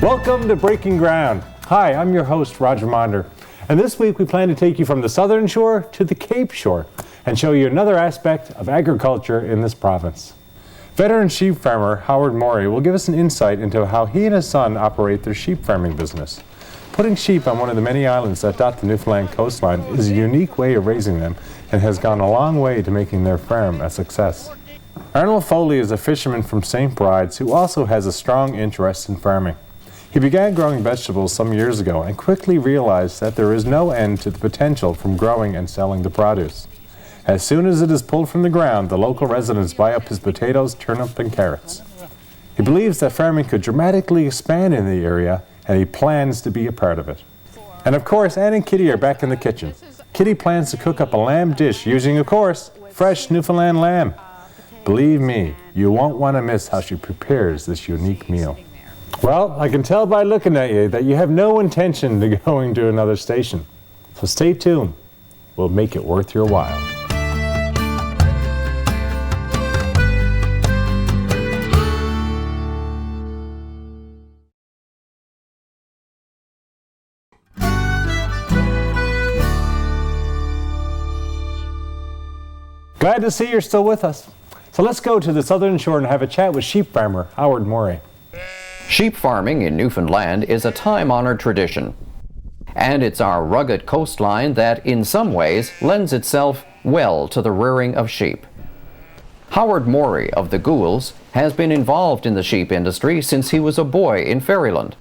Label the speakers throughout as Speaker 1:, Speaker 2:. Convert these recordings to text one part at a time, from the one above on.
Speaker 1: Welcome to Breaking Ground. Hi, I'm your host, Roger Monder. And this week we plan to take you from the southern shore to the Cape Shore and show you another aspect of agriculture in this province. Veteran sheep farmer Howard Morey will give us an insight into how he and his son operate their sheep farming business. Putting sheep on one of the many islands that dot the Newfoundland coastline is a unique way of raising them and has gone a long way to making their farm a success. Arnold Foley is a fisherman from St. Bride's who also has a strong interest in farming. He began growing vegetables some years ago and quickly realized that there is no end to the potential from growing and selling the produce. As soon as it is pulled from the ground, the local residents buy up his potatoes, turnip, and carrots. He believes that farming could dramatically expand in the area, and he plans to be a part of it. And of course, Ann and Kitty are back in the kitchen. Kitty plans to cook up a lamb dish using, of course, fresh Newfoundland lamb. Believe me, you won't want to miss how she prepares this unique meal. Well, I can tell by looking at you that you have no intention of going to another station. So stay tuned. We'll make it worth your while. Glad to see you're still with us. So let's go to the southern shore and have a chat with sheep farmer Howard Morey.
Speaker 2: Sheep farming in Newfoundland is a time-honored tradition, and it's our rugged coastline that in some ways lends itself well to the rearing of sheep. Howard Morey of the Goulds has been involved in the sheep industry since he was a boy in Ferryland.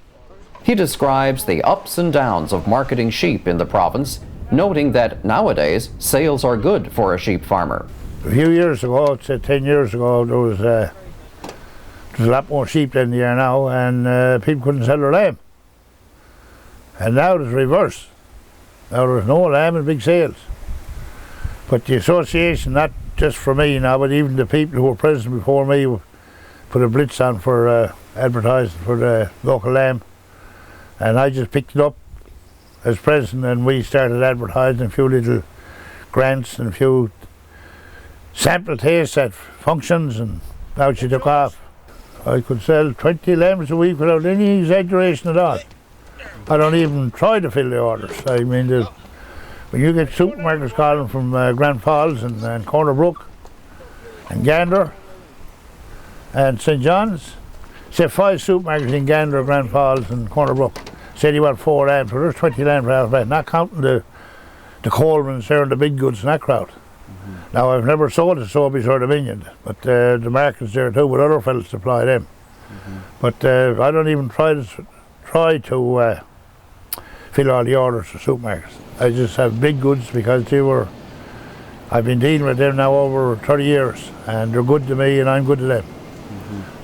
Speaker 2: He describes the ups and downs of marketing sheep in the province, noting that nowadays sales are good for a sheep farmer.
Speaker 3: A few years ago, say 10 years ago, there was a lot more sheep than there are now, and people couldn't sell their lamb. And now it's reverse. Now there's no lamb and big sales. But the association, not just for me now, but even the people who were present before me, put a blitz on for advertising for the local lamb. And I just picked it up as president, and we started advertising a few little grants and a few sample tastes at functions, and now she took off. I could sell 20 lambs a week without any exaggeration at all. I don't even try to fill the orders. I mean, when you get supermarkets calling from Grand Falls and Corner Brook and Gander and St. John's, say 5 supermarkets in Gander, Grand Falls and Corner Brook, said you want 4 lambs, so there's 20 lambs out of that, not counting the Colemans there and the big goods in that crowd. Now, I've never sold to Sobeys or Dominion, but the market's there too, but other fellas supply them. But I don't even try to fill all the orders for supermarkets. I just have big goods because I've been dealing with them now over 30 years, and they're good to me and I'm good to them.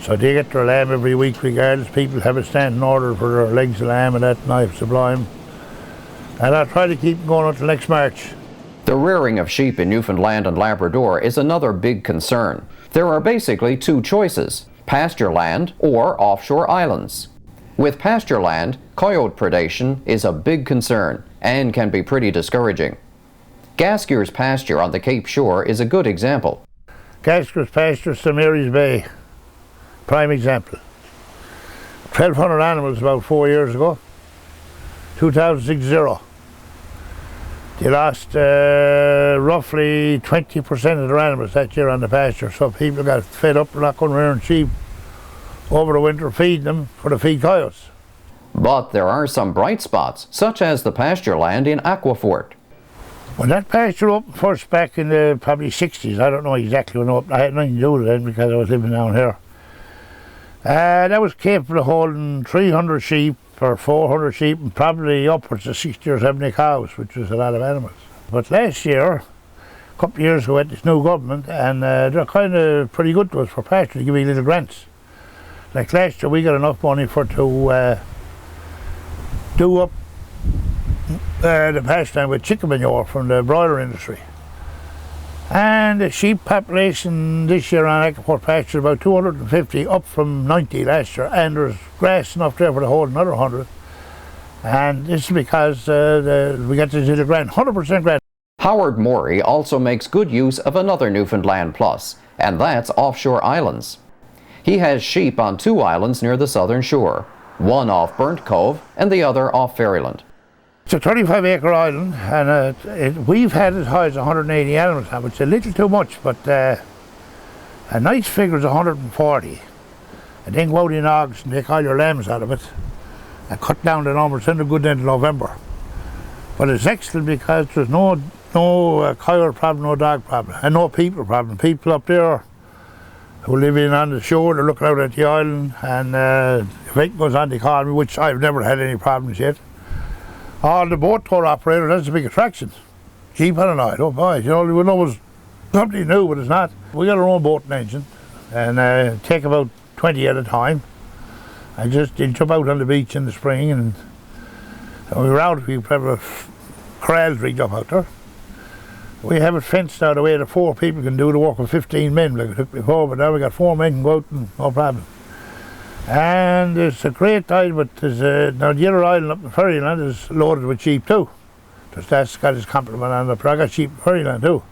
Speaker 3: So they get their lamb every week regardless. People have a standing order for their legs of lamb and that, and I supply them. And I try to keep them going until next March.
Speaker 2: The rearing of sheep in Newfoundland and Labrador is another big concern. There are basically 2 choices, pasture land or offshore islands. With pasture land, coyote predation is a big concern and can be pretty discouraging. Gaskier's pasture on the Cape Shore is a good example.
Speaker 3: Gaskier's pasture, St. Mary's Bay, prime example. 1,200 animals about 4 years ago, 2,060. They lost roughly 20% of their animals that year on the pasture, so people got fed up and not going around sheep over the winter feeding them for the feed coyotes.
Speaker 2: But there are some bright spots, such as the pasture land in Aquafort.
Speaker 3: When that pasture opened first back in the probably 60s, I don't know exactly when it opened, I had nothing to do with it then because I was living down here. That was capable of holding 300 sheep or 400 sheep and probably upwards of 60 or 70 cows, which was a lot of animals. But last year, a couple of years ago, we had this new government, and they're kind of pretty good to us for pasture, to give me little grants. Like last year, we got enough money to do up the pasture land with chicken manure from the broiler industry. And the sheep population this year on Aquafort pasture is about 250, up from 90 last year, and there's grass enough there for the whole another 100. And this is because we got this little grant, 100% grant.
Speaker 2: Howard Morey also makes good use of another Newfoundland plus, and that's offshore islands. He has sheep on 2 islands near the southern shore. one off Burnt Cove and the other off Ferryland.
Speaker 3: It's a 35-acre island, and we've had as high as 180 animals now, which is a little too much, but a nice figure is 140. And then go out in August and take all your lambs out of it and cut down the numbers in the good end of November. But it's excellent because there's no coyote problem, no dog problem, and no people problem. People up there who live in on the shore, they're looking out at the island, and if anything goes on, they call me, which I've never had any problems yet. All the boat tour operators, that's a big attraction. Keep on an eye, oh boy, you know, we know it's something new, but it's not. We got our own boating engine, and take about 20 at a time. And just jump out on the beach in the spring, and we're out, we have a corrals rigged up out there. We have it fenced out the way that 4 people can do the work with 15 men like we took before, but now we got 4 men can go out and no problem. And it's a great island, but there's now the other island up in Ferryland is loaded with sheep too. That's got its complement on it, but I got sheep in Ferryland too,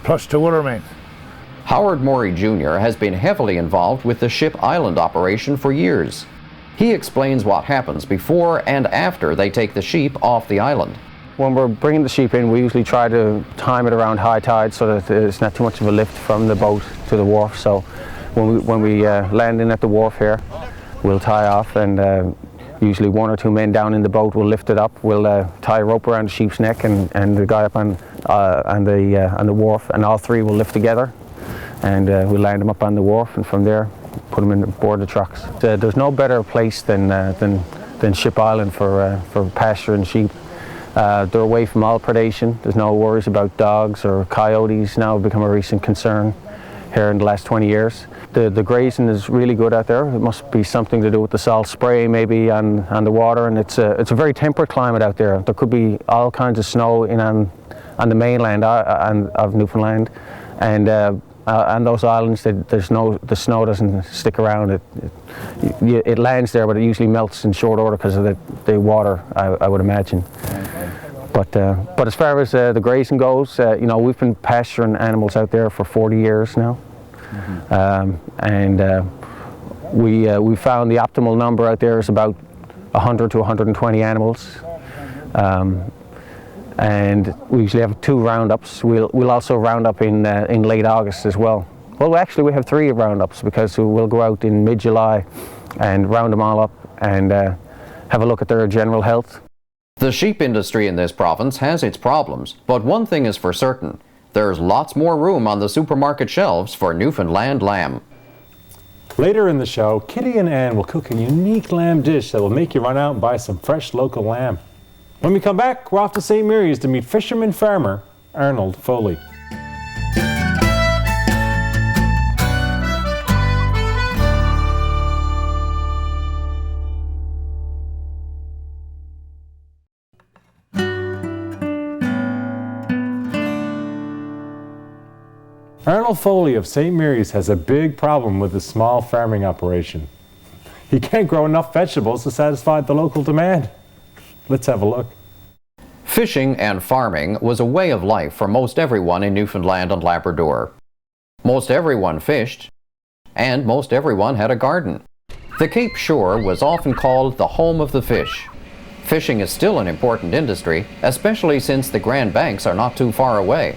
Speaker 3: plus 2 other men.
Speaker 2: Howard Morey Jr. has been heavily involved with the Ship Island operation for years. He explains what happens before and after they take the sheep off the island.
Speaker 4: When we're bringing the sheep in, we usually try to time it around high tide so that it's not too much of a lift from the boat to the wharf. So when we land in at the wharf here, we'll tie off, and usually 1 or 2 men down in the boat will lift it up. We'll tie a rope around the sheep's neck and the guy up on the wharf, and all 3 will lift together, and we'll land them up on the wharf, and from there put them in board the trucks. There's no better place than Ship Island for pasturing sheep. They're away from all predation. There's no worries about dogs or coyotes. Now have become a recent concern here in the last 20 years. The grazing is really good out there. It must be something to do with the salt spray maybe on the water, and it's a very temperate climate out there. There could be all kinds of snow on the mainland of Newfoundland, and on those islands the snow doesn't stick around. It lands there, but it usually melts in short order because of the water, I would imagine. But as far as the grazing goes, you know, we've been pasturing animals out there for 40 years now. And we found the optimal number out there is about 100 to 120 animals. And we usually have 2 roundups. We'll also round up in late August as well. Well, actually we have 3 roundups because we'll go out in mid-July and round them all up and have a look at their general health.
Speaker 2: The sheep industry in this province has its problems, but one thing is for certain. There's lots more room on the supermarket shelves for Newfoundland lamb.
Speaker 1: Later in the show, Kitty and Ann will cook a unique lamb dish that will make you run out and buy some fresh local lamb. When we come back, we're off to St. Mary's to meet fisherman farmer Arnold Foley. Arnold Foley of St. Mary's has a big problem with his small farming operation. He can't grow enough vegetables to satisfy the local demand. Let's have a look.
Speaker 2: Fishing and farming was a way of life for most everyone in Newfoundland and Labrador. Most everyone fished, and most everyone had a garden. The Cape Shore was often called the home of the fish. Fishing is still an important industry, especially since the Grand Banks are not too far away.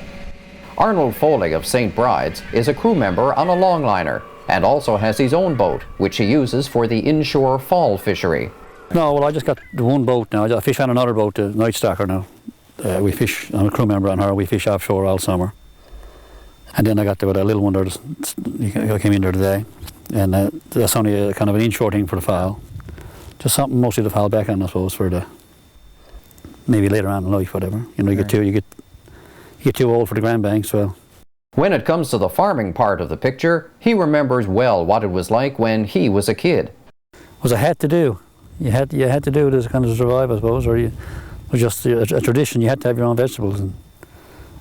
Speaker 2: Arnold Foley of St. Bride's is a crew member on a longliner and also has his own boat, which he uses for the inshore fall fishery.
Speaker 5: No, well, I just got the one boat now. I fish on another boat, the Night Stalker now. We fish, I'm a crew member on her, we fish offshore all summer. And then I got the little one there, I came in there today. And that's only a kind of an inshore thing for the fall. Just something mostly to fall back on, I suppose, for the, maybe later on in life, whatever. You know, you get too old for the Grand Banks, well.
Speaker 2: When it comes to the farming part of the picture, he remembers well what it was like when he was a kid.
Speaker 5: It was a had to do. You had to do it as a kind of survive, I suppose, or it was just a tradition. You had to have your own vegetables, and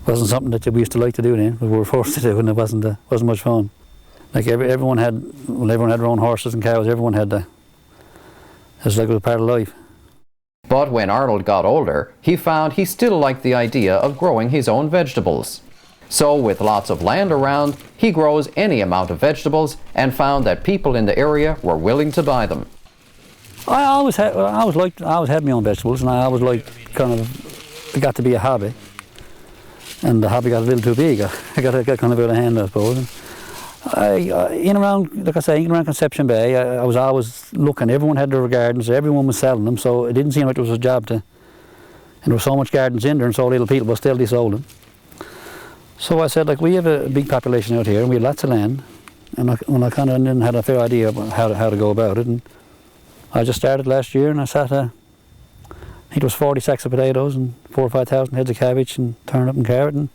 Speaker 5: it wasn't something that we used to like to do then, but we were forced to do, and it wasn't much fun. Like everyone had their own horses and cows. Everyone had that. It was like it was a part of life.
Speaker 2: But when Arnold got older, he found he still liked the idea of growing his own vegetables. So with lots of land around, he grows any amount of vegetables and found that people in the area were willing to buy them.
Speaker 5: I always had my own vegetables, and I always liked it got to be a hobby, and the hobby got a little too big. I got kind of out of hand, I suppose. In around Conception Bay, I was always looking. Everyone had their gardens, everyone was selling them, so it didn't seem like it was a job to. And there was so much gardens in there, and so little people, but still they sold them. So I said, like, we have a big population out here, and we have lots of land, and when I kind of didn't have a fair idea about how to go about it, and I just started last year, and I sat I think it was 40 sacks of potatoes and 4,000 or 5,000 heads of cabbage and turnip and carrot, and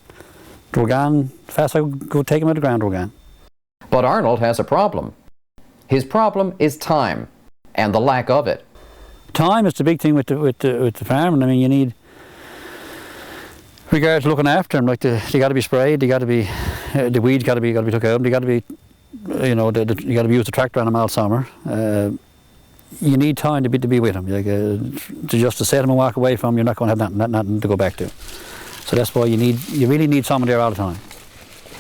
Speaker 5: they were gone fast. I could go take them out of the ground, they were gone.
Speaker 2: But Arnold has a problem. His problem is time, and the lack of it.
Speaker 5: Time is the big thing with the farming. I mean, you need, regards looking after them, like they got to be sprayed, they got to be, the weeds got to be took out, they got to be, you got to be use the tractor on them all summer. You need time to be with them. Like, to set them and walk away from, you're not going to have nothing to go back to. So that's why you really need someone there all the time.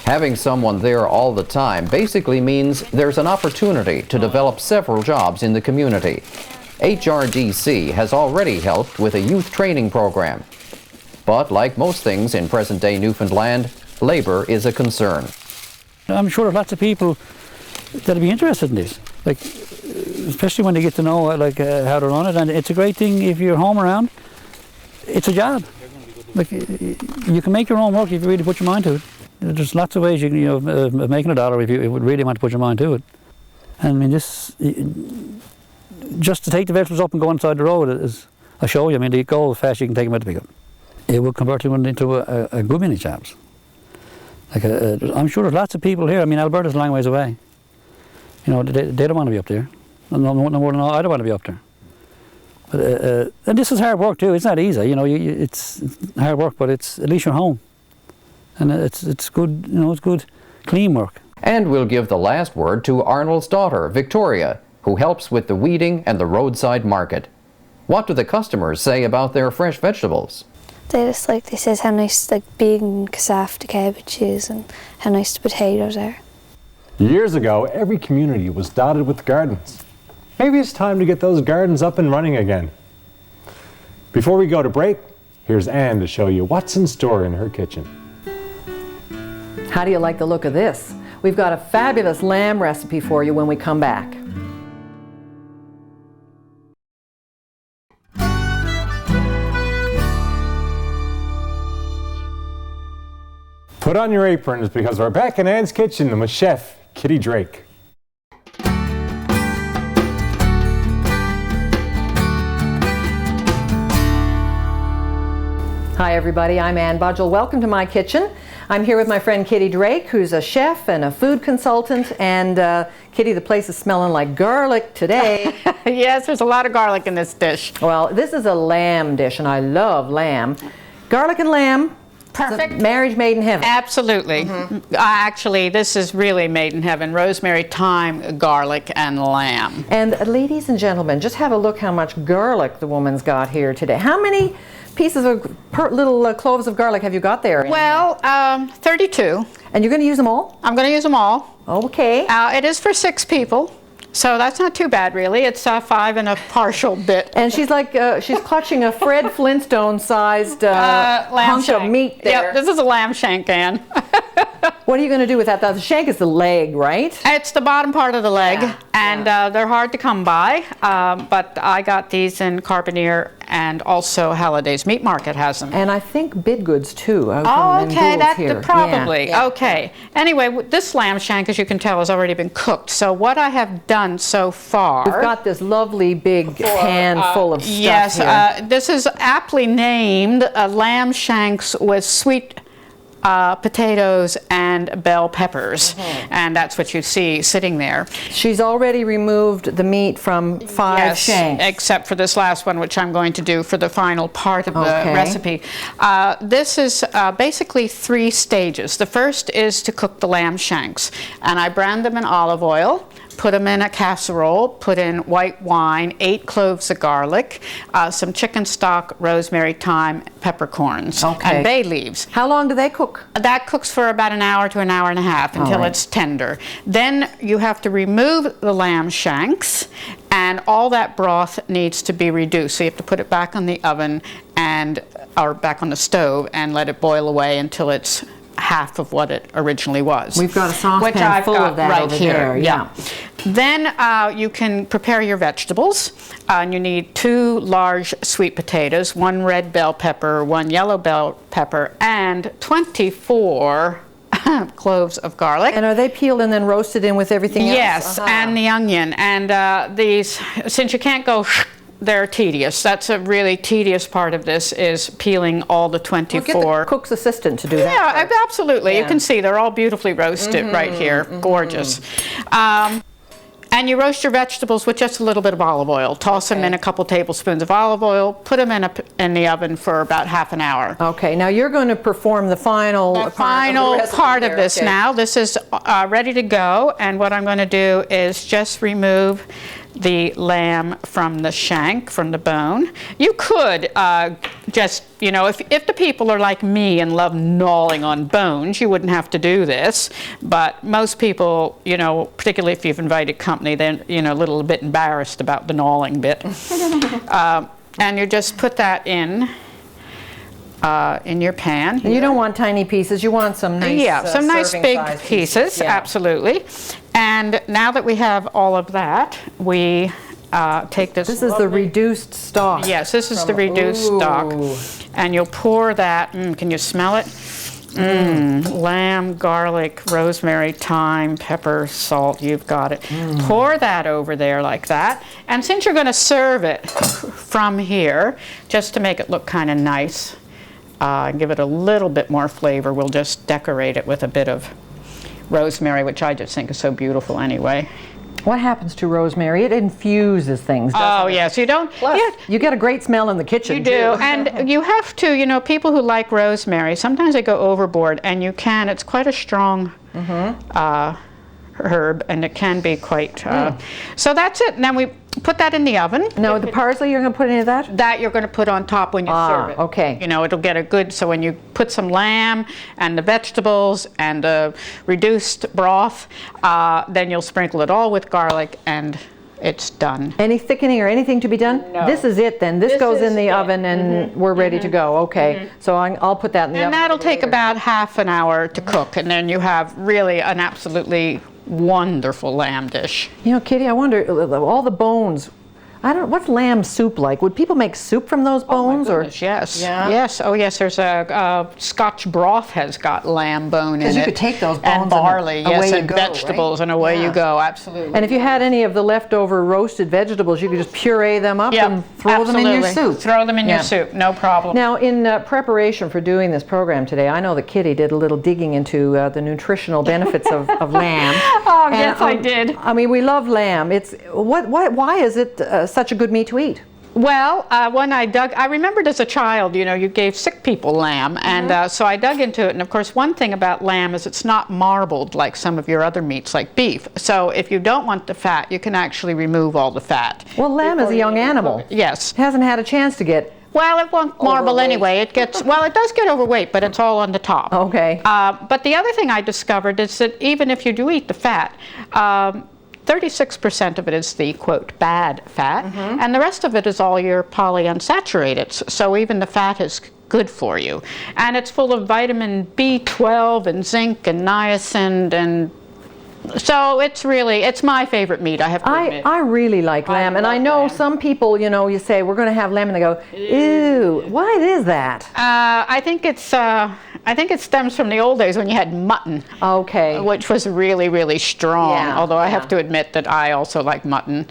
Speaker 2: Having someone there all the time basically means there's an opportunity to develop several jobs in the community. HRDC has already helped with a youth training program. But like most things in present-day Newfoundland, labor is a concern.
Speaker 5: I'm sure there's lots of people that'll be interested in this, like, especially when they get to know how to run it. And it's a great thing if you're home around. It's a job. Like, you can make your own work if you really put your mind to it. There's lots of ways of making a dollar if you would really want to put your mind to it. And I mean, just to take the vegetables up and go inside the road is a show you. I mean, they go as fast as you can take them out the pickup. It will convert them into a good many jobs. Like, I'm sure there's lots of people here. I mean, Alberta's a long ways away. They don't want to be up there. No more than I don't want to be up there. But and this is hard work too. It's not easy. It's hard work, but at least you're home, and it's good. It's good, clean work.
Speaker 2: And we'll give the last word to Arnold's daughter, Victoria, who helps with the weeding and the roadside market. What do the customers say about their fresh vegetables?
Speaker 6: They says how nice, big and soft the cabbage is, and how nice the potatoes are.
Speaker 1: Years ago, every community was dotted with gardens. Maybe it's time to get those gardens up and running again. Before we go to break, here's Anne to show you what's in store in her kitchen.
Speaker 7: How do you like the look of this? We've got a fabulous lamb recipe for you when we come back.
Speaker 1: Put on your aprons because we're back in Anne's kitchen with Chef Kitty Drake.
Speaker 7: Hi everybody, I'm Ann Budgell. Welcome to my kitchen. I'm here with my friend Kitty Drake, who's a chef and a food consultant. And Kitty, the place is smelling like garlic today.
Speaker 8: Yes, there's a lot of garlic in this dish.
Speaker 7: Well, this is a lamb dish, and I love lamb. Garlic and lamb.
Speaker 8: Perfect.
Speaker 7: Marriage made in heaven.
Speaker 8: Absolutely. Actually, this is really made in heaven. Rosemary, thyme, garlic, and lamb.
Speaker 7: And ladies and gentlemen, just have a look how much garlic the woman's got here today. How many pieces of little cloves of garlic have you got there?
Speaker 8: Well, 32.
Speaker 7: And you're going to use them all?
Speaker 8: I'm going to use them all.
Speaker 7: Okay.
Speaker 8: It is for 6 people. So that's not too bad, really. It's 5 and a partial bit.
Speaker 7: And she's like, she's clutching a Fred Flintstone-sized hunk of meat there.
Speaker 8: Yep, this is a lamb shank, Ann.
Speaker 7: What are you going to do with that? The shank is the leg, right?
Speaker 8: It's the bottom part of the leg,
Speaker 7: Yeah,
Speaker 8: and they're hard to come by, but I got these in Carbonear, and also Halliday's Meat Market has them.
Speaker 7: And I think Bidgood's too.
Speaker 8: Oh, okay,
Speaker 7: here.
Speaker 8: probably.
Speaker 7: Yeah.
Speaker 8: Okay. Anyway, this lamb shank, as you can tell, has already been cooked. So what I have done so far...
Speaker 7: We've got this lovely big pan full of stuff
Speaker 8: yes,
Speaker 7: here.
Speaker 8: This is aptly named lamb shanks with sweet potatoes and bell peppers, and that's what you see sitting there.
Speaker 7: She's already removed the meat from 5 shanks.
Speaker 8: Except for this last one, which I'm going to do for the final part of the recipe. This is basically 3 stages. The first is to cook the lamb shanks, and I brand them in olive oil, put them in a casserole, put in white wine, 8 cloves of garlic, some chicken stock, rosemary, thyme, peppercorns, and bay leaves.
Speaker 7: How long do they cook?
Speaker 8: That cooks for about an hour to an hour and a half until it's tender. Then you have to remove the lamb shanks, and and all that broth needs to be reduced. So you have to put it back on the oven or back on the stove and let it boil away until it's half of what it originally was.
Speaker 7: We've got a saucepan full of that
Speaker 8: right
Speaker 7: over
Speaker 8: here.
Speaker 7: there. Yeah.
Speaker 8: Then you can prepare your vegetables. And you need 2 large sweet potatoes, 1 red bell pepper, 1 yellow bell pepper, and 24 cloves of garlic.
Speaker 7: And are they peeled and then roasted in with everything else?
Speaker 8: Yes, and the onion. And these, since you can't go, they're tedious. That's a really tedious part of this, is peeling all the 24.
Speaker 7: We'll get the cook's assistant to do that.
Speaker 8: Yeah, absolutely.
Speaker 7: Yeah.
Speaker 8: You can see they're all beautifully roasted right here. Gorgeous. And you roast your vegetables with just a little bit of olive oil. Toss them in a couple tablespoons of olive oil. Put them in the oven for about half an hour.
Speaker 7: Okay, now you're going to perform the final
Speaker 8: part of this now. This is ready to go, and what I'm going to do is just remove the lamb from the shank, from the bone. You could just, you know, if the people are like me and love gnawing on bones, you wouldn't have to do this. But most people, you know, particularly if you've invited company, they're, you know, a little bit embarrassed about the gnawing bit. And you just put that in your pan.
Speaker 7: And you don't want tiny pieces, you want some nice
Speaker 8: some nice big pieces, absolutely. And now that we have all of that, we take this.
Speaker 7: This is the reduced stock.
Speaker 8: Yes, this is the reduced stock. And you'll pour that, can you smell it? Lamb, garlic, rosemary, thyme, pepper, salt, you've got it. Pour that over there like that. And since you're going to serve it from here, just to make it look kind of nice, give it a little bit more flavor, we'll just decorate it with a bit of rosemary, which I just think is so beautiful anyway.
Speaker 7: What happens to rosemary? It infuses things, doesn't it?
Speaker 8: Yes, you don't.
Speaker 7: You get a great smell in the kitchen.
Speaker 8: You do, and you have to, you know, people who like rosemary, sometimes they go overboard, and you can, it's quite a strong herb, and it can be quite, so that's it. Now we put that in the oven.
Speaker 7: No, the parsley you're going to put into that?
Speaker 8: That you're going to put on top when you serve it.
Speaker 7: Okay.
Speaker 8: You know, it'll get a good, so when you put some lamb and the vegetables and the reduced broth, then you'll sprinkle it all with garlic and it's done.
Speaker 7: Any thickening or anything to be done?
Speaker 8: No.
Speaker 7: This is it then. This goes in the oven and we're ready to go. Okay. So I'll put that in the oven.
Speaker 8: And that'll take about half an hour to cook, and then you have really an absolutely wonderful lamb dish.
Speaker 7: You know, Kitty, I wonder, all the bones, what's lamb soup like? Would people make soup from those bones?
Speaker 8: Oh my goodness, yes.
Speaker 7: Yeah?
Speaker 8: Yes. Oh yes, there's a Scotch broth has got lamb bone in it.
Speaker 7: You could take those bones
Speaker 8: and barley, yes, and
Speaker 7: go,
Speaker 8: vegetables,
Speaker 7: right?
Speaker 8: and away you go, absolutely.
Speaker 7: And if you had any of the leftover roasted vegetables, you could just puree them up and throw them in your soup.
Speaker 8: Throw them in your soup, no problem.
Speaker 7: Now, in preparation for doing this program today, I know that Kitty did a little digging into the nutritional benefits of lamb.
Speaker 8: Oh, and, yes, I did.
Speaker 7: I mean, we love lamb. It's why is it such a good meat to eat?
Speaker 8: Well, when I remembered as a child, you know, you gave sick people lamb, and so I dug into it. And of course, one thing about lamb is it's not marbled like some of your other meats, like beef. So if you don't want the fat, you can actually remove all the fat.
Speaker 7: Well, lamb is a young animal.
Speaker 8: Yes.
Speaker 7: It hasn't had a chance to get.
Speaker 8: Well, it won't marble anyway. It gets, well, it does get overweight, but it's all on the top.
Speaker 7: Okay.
Speaker 8: But the other thing I discovered is that even if you do eat the fat, 36% of it is the, quote, bad fat, and the rest of it is all your polyunsaturated. So even the fat is good for you. And it's full of vitamin B12 and zinc and niacin, and so it's my favorite meat, I have to admit.
Speaker 7: I really like lamb, and I know some people, you know, you say, we're going to have lamb, and they go, ew, why is that?
Speaker 8: I think it stems from the old days when you had mutton.
Speaker 7: Okay.
Speaker 8: Which was really, really strong, although I have to admit that I also like mutton.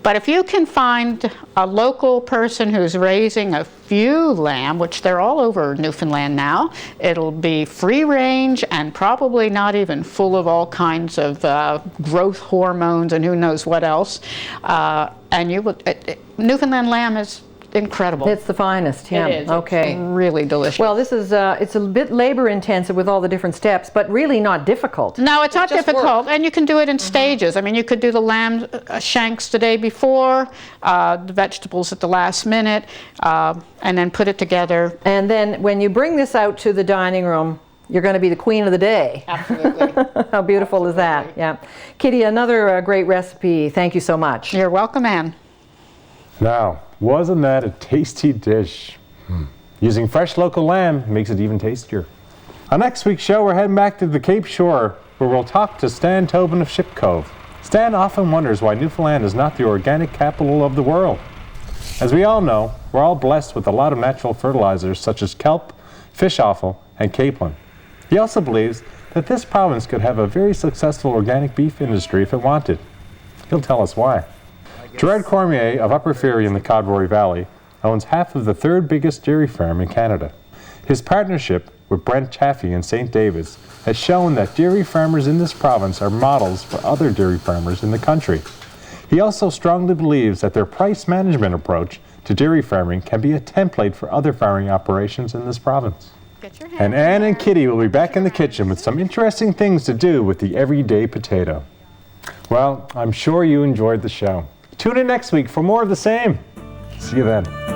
Speaker 8: But if you can find a local person who's raising a few lamb, which they're all over Newfoundland now, it'll be free range and probably not even full of all kinds of growth hormones and who knows what else. And you would, Newfoundland lamb is incredible.
Speaker 7: It's the finest, yeah.
Speaker 8: It is.
Speaker 7: Okay.
Speaker 8: It's really delicious.
Speaker 7: Well, this is it's a bit labor intensive with all the different steps, but really not difficult.
Speaker 8: No, it's not difficult, and you can do it in stages. I mean, you could do the lamb shanks the day before, the vegetables at the last minute, and then put it together.
Speaker 7: And then when you bring this out to the dining room, you're going to be the queen of the day.
Speaker 8: Absolutely.
Speaker 7: How beautiful is that? Yeah. Kitty, another great recipe. Thank you so much.
Speaker 8: You're welcome, Anne.
Speaker 1: Now, wasn't that a tasty dish? Using fresh local lamb makes it even tastier. On next week's show, we're heading back to the Cape Shore, where we'll talk to Stan Tobin of Ship Cove. Stan often wonders why Newfoundland is not the organic capital of the world. As we all know, we're all blessed with a lot of natural fertilizers such as kelp, fish offal, and capelin. He also believes that this province could have a very successful organic beef industry if it wanted. He'll tell us why. Gerard Cormier of Upper Ferry in the Codroy Valley owns half of the third biggest dairy farm in Canada. His partnership with Brent Chaffee in St. David's has shown that dairy farmers in this province are models for other dairy farmers in the country. He also strongly believes that their price management approach to dairy farming can be a template for other farming operations in this province. And Ann and Kitty will be back in the kitchen with some interesting things to do with the everyday potato. Well, I'm sure you enjoyed the show. Tune in next week for more of the same. See you then.